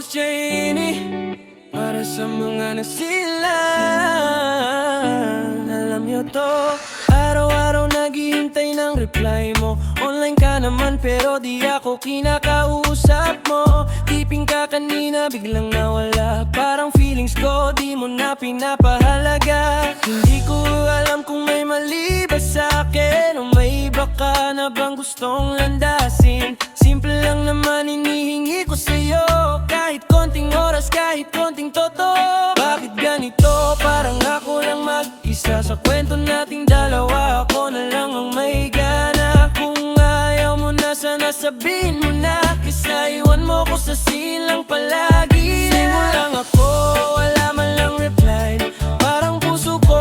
Boss Janie, para sa mga nasila. Alam nyo to, araw-araw naghihintay ng reply mo. Online ka naman pero di ako kinakausap mo. Tiping ka kanina biglang nawala. Parang feelings ko di mo na pinapahalaga. Hindi ko alam kung may mali ba sa'kin o may iba ka na bang gustong landasin. Simple lang naman hinihingi ko sa'yo, kahit konting oras, kahit konting totoo. Bakit ganito? Parang ako lang mag-isa sa kwento nating dalawa. Ako na lang ang may gana. Kung ayaw mo na sana sabihin mo na, kasi iwan mo ko sa silang palagi. Say mo lang ako, wala man lang reply. Parang puso ko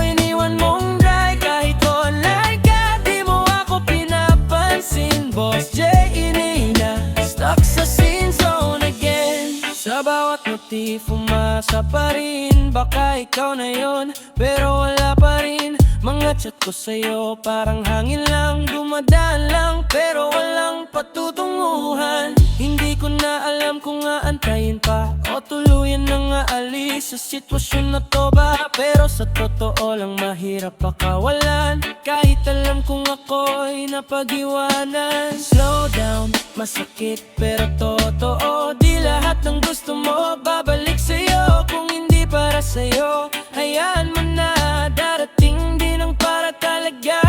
iniwan mong dry. Kahit online ka, di mo ako pinapansin. Boss J, inihina, stuck sa scene zone again. Sa bawat motif, umasa pa rin. Baka ikaw na yon, pero wala pa rin. Mga chat ko sa'yo, parang hangin lang. Dumadaan lang, pero walang patutunguhan. Hindi ko na alam kung aantayin pa o tuluyan na nga alis sa sitwasyon na to ba. Pero sa totoo lang mahirap pakawalan, kahit alam kong ako'y napag-iwanan. Slow down, masakit pero totoo. Di lahat ng gusto mo babalik sa'yo. Kung hindi para sa'yo, hayaan mo na. Darating din ang para talaga.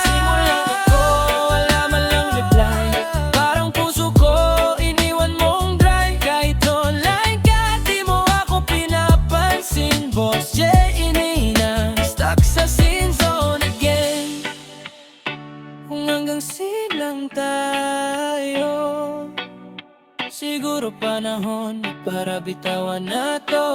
Simulan ako, wala man lang reply. Parang puso ko iniwan mong dry. Kahit online ka, di mo ako pinapansin. Boss J, inihina, stuck sa scene zone again. Kung hanggang silang tayo, siguro panahon para bitawan na to.